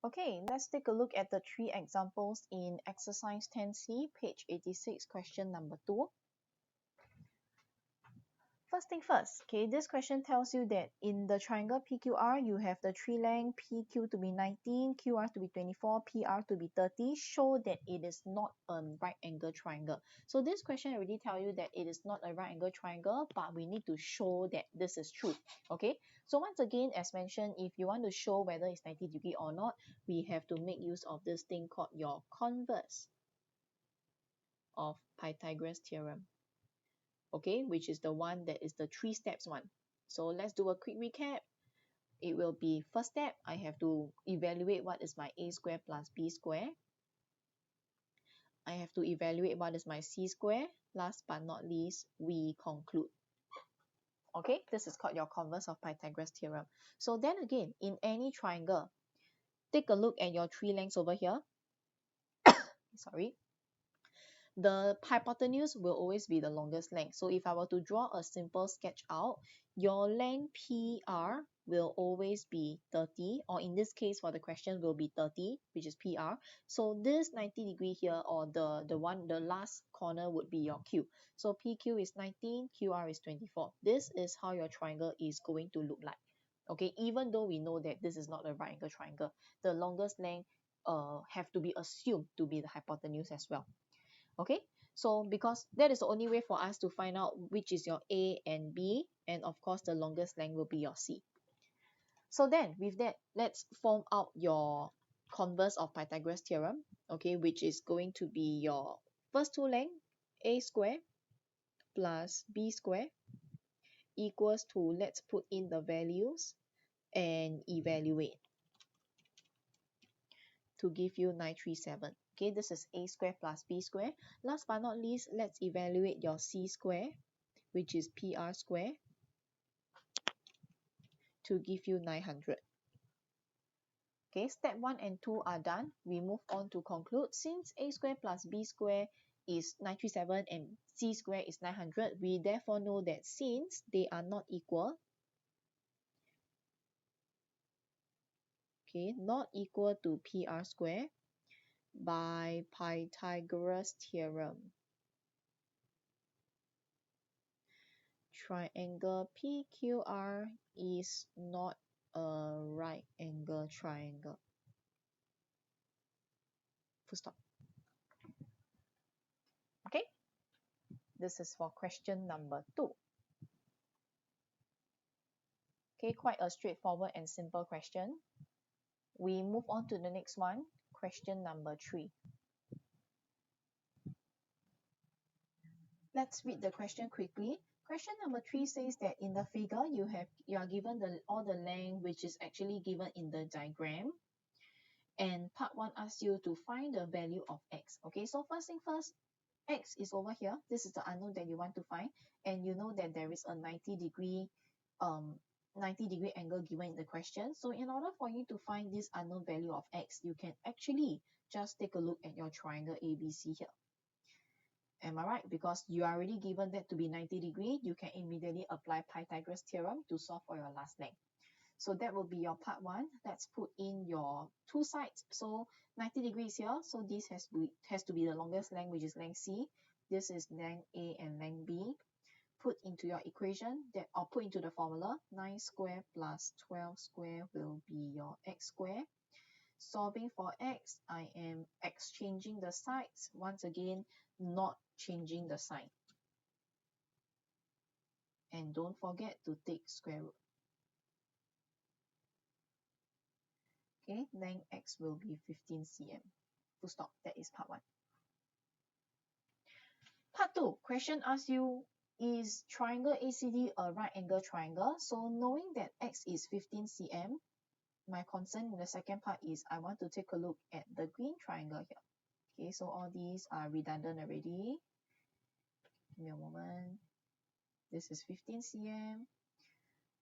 Okay, let's take a look at the three examples in exercise 10C, page 86, question number 2. First thing first, okay, this question tells you that in the triangle PQR, you have the tree length PQ to be 19, QR to be 24, PR to be 30. Show that it is not a right angle triangle. So this question already tells you that it is not a right angle triangle, but we need to show that this is true. Okay, so once again, as mentioned, if you want to show whether it's 90 degree or not, we have to make use of this thing called your converse of Pythagoras theorem. Okay, which is the one that is the 3 steps one. So let's do a quick recap. It will be first step, I have to evaluate what is my a square plus b square. I have to evaluate what is my c square. Last but not least, we conclude. Okay, this is called your converse of Pythagoras theorem. So then again, in any triangle, take a look at your 3 lengths over here. Sorry. The hypotenuse will always be the longest length. So if I were to draw a simple sketch out, your length PR will always be 30, or in this case for the question will be 30, which is PR. So this 90 degree here, or the last corner would be your Q. So PQ is 19, QR is 24. This is how your triangle is going to look like. Okay, even though we know that this is not a right angle triangle, the longest length have to be assumed to be the hypotenuse as well. Okay, so because that is the only way for us to find out which is your A and B, and of course the longest length will be your C. So then with that, let's form out your converse of Pythagoras theorem, okay, which is going to be your first two length, A square plus B square equals to, let's put in the values and evaluate to give you 937. Okay, this is a square plus b square. Last but not least, let's evaluate your c square, which is PR square, to give you 900. Okay, step 1 and 2 are done. We move on to conclude. Since a square plus b square is 937 and c square is 900, we therefore know that since they are not equal, okay, not equal to PR square, by Pythagoras theorem, triangle PQR is not a right angle triangle. Full stop. Okay, this is for question number 2. Okay, quite a straightforward and simple question. We move on to the next one, question number 3. Let's read the question quickly. Question number 3 says that in the figure you are given all the length which is actually given in the diagram, and part 1 asks you to find the value of x. Okay, so first thing first, x is over here. This is the unknown that you want to find, and you know that there is a 90 degree angle given in the question. So in order for you to find this unknown value of x, you can actually just take a look at your triangle ABC here. Am I right? Because you are already given that to be 90 degree, you can immediately apply Pythagoras theorem to solve for your last length. So that will be your part 1. Let's put in your two sides. So 90 degrees here. So this has to be the longest length, which is length C. This is length A and length B. Put into your equation that, or put into the formula, 9 square plus 12 square will be your x square. Solving for x, I am exchanging the sides. Once again, not changing the sign. And don't forget to take square root. Okay, length x will be 15 cm. Full stop. That is part 1. Part 2, question asks you, is triangle ACD a right angle triangle? So knowing that x is 15 cm, my concern in the second part is I want to take a look at the green triangle here. Okay, so all these are redundant already. Give me a moment. This is 15 cm.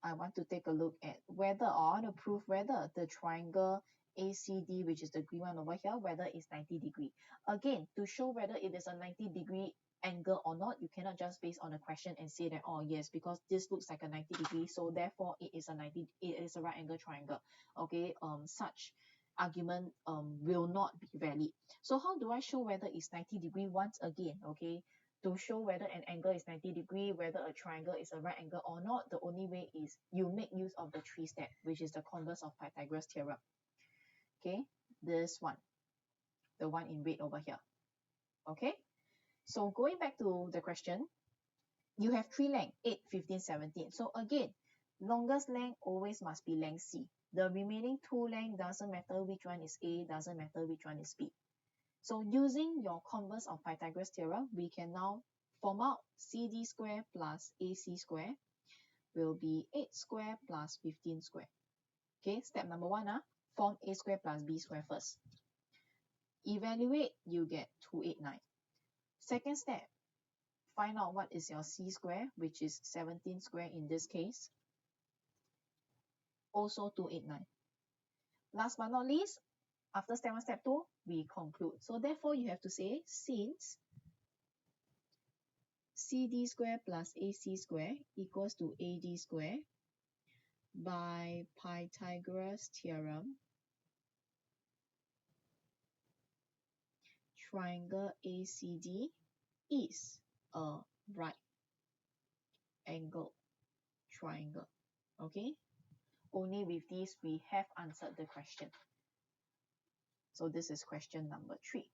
I want to take a look at whether, or I want to prove whether the triangle ACD, which is the green one over here, whether it's 90 degree. Again, to show whether it is a 90 degree angle or not, you cannot just base on a question and say that, oh yes, because this looks like a 90 degree, so therefore it is a right angle triangle. Okay, such argument will not be valid. So how do I show whether it's 90 degree? Once again, okay, to show whether an angle is 90 degree, whether a triangle is a right angle or not, the only way is you make use of the three step, which is the converse of Pythagoras theorem. Okay, this one, the one in red over here. Okay, so going back to the question, you have three length, 8, 15, 17. So again, longest length always must be length C. The remaining two length doesn't matter which one is A, doesn't matter which one is B. So using your converse of Pythagoras theorem, we can now form out CD square plus AC square will be 8 square plus 15 square. Okay, step number one, form A square plus B square first. Evaluate, you get 289. Second step, find out what is your C square, which is 17 square in this case. Also 289. Last but not least, after step 1, step 2, we conclude. So therefore, you have to say, since CD square plus AC square equals to AD square, by Pythagoras theorem, triangle ACD is a right angle triangle. Okay, only with this we have answered the question. So this is question number 3.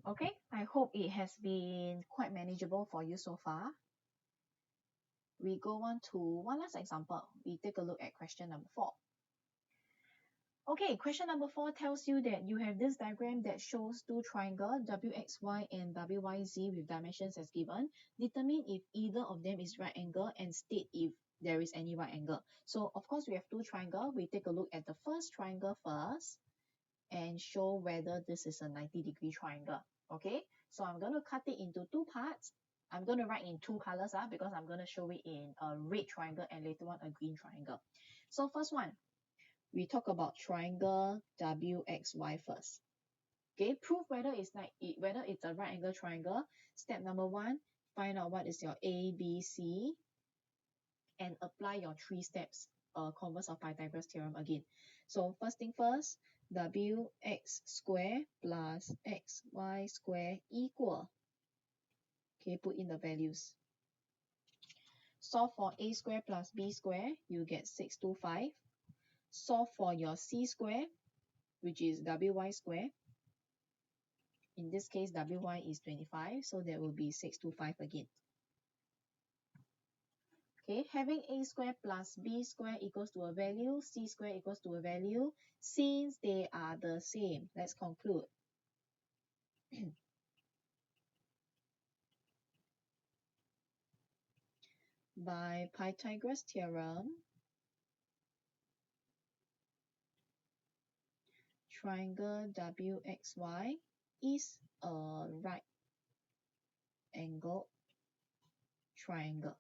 Okay, I hope it has been quite manageable for you so far. We go on to one last example. We take a look at question number 4. Okay, question number 4 tells you that you have this diagram that shows two triangles, WXY and WYZ with dimensions as given. Determine if either of them is right angle and state if there is any right angle. So of course we have two triangles. We take a look at the first triangle first and show whether this is a 90 degree triangle. Okay, so I'm going to cut it into two parts. I'm going to write in two colors because I'm going to show it in a red triangle and later on a green triangle. So first one, we talk about triangle WXY first. Okay, prove whether it's a right angle triangle. Step number 1, find out what is your A, B, C, and apply your 3 steps, converse of Pythagoras theorem again. So first thing first, WX square plus XY square equal. Okay, put in the values. Solve for A square plus B square, you get 625. Solve for your C square, which is WY square. In this case, WY is 25, so that will be 625 again. Okay, having A square plus B square equals to a value, C square equals to a value. Since they are the same, let's conclude. By Pythagoras theorem, triangle WXY is a right angle triangle.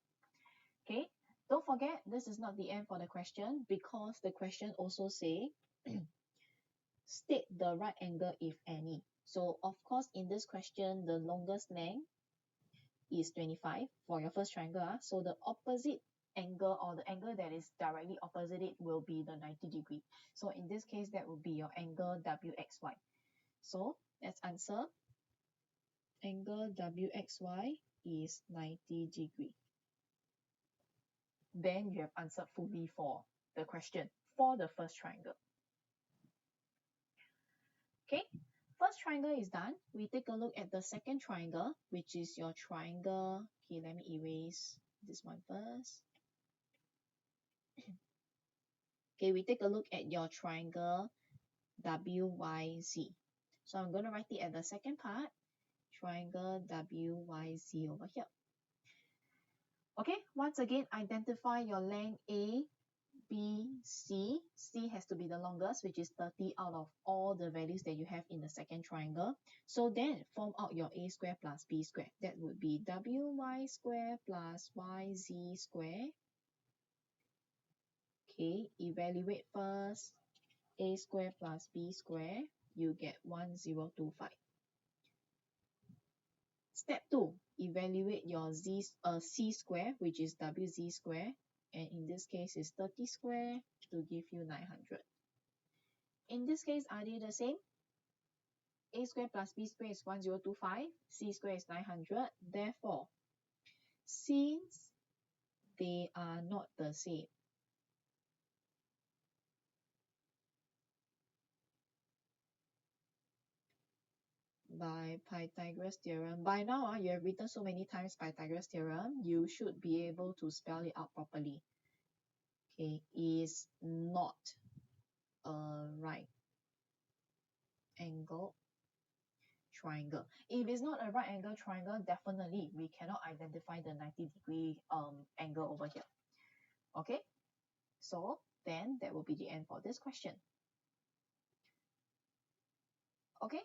Okay, don't forget this is not the end for the question because the question also say state the right angle if any. So of course in this question the longest length is 25 for your first triangle. So the opposite angle or the angle that is directly opposite it will be the 90 degree. So in this case that will be your angle WXY. So let's answer. Angle WXY is 90 degree. Then you have answered fully for the question for the first triangle. Okay, first triangle is done. We take a look at the second triangle, which is your triangle. Okay, let me erase this one first. Okay, we take a look at your triangle WYZ. So I'm going to write it at the second part, triangle WYZ over here. Okay, once again, identify your length A, B, C. C has to be the longest, which is 30 out of all the values that you have in the second triangle. So then form out your A square plus B square. That would be WY square plus YZ square. Okay, evaluate first. A square plus B square, you get 1025. Step 2, evaluate your C square, which is WZ square. And in this case is 30 square to give you 900. In this case, are they the same? A squared plus B squared is 1025, C squared is 900. Therefore, since they are not the same, by Pythagoras theorem, by now you have written so many times Pythagoras theorem, you should be able to spell it out properly. Okay, is not a right angle triangle. If it's not a right angle triangle, definitely we cannot identify the 90-degree angle over here. Okay, so then that will be the end for this question. Okay,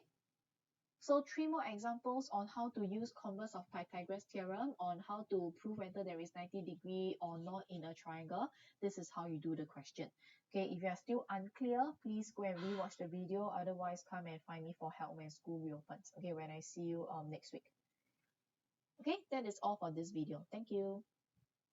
so 3 more examples on how to use converse of Pythagoras theorem on how to prove whether there is 90-degree or not in a triangle. This is how you do the question. Okay, if you are still unclear, please go and rewatch the video. Otherwise, come and find me for help when school reopens. Okay, when I see you next week. Okay, that is all for this video. Thank you.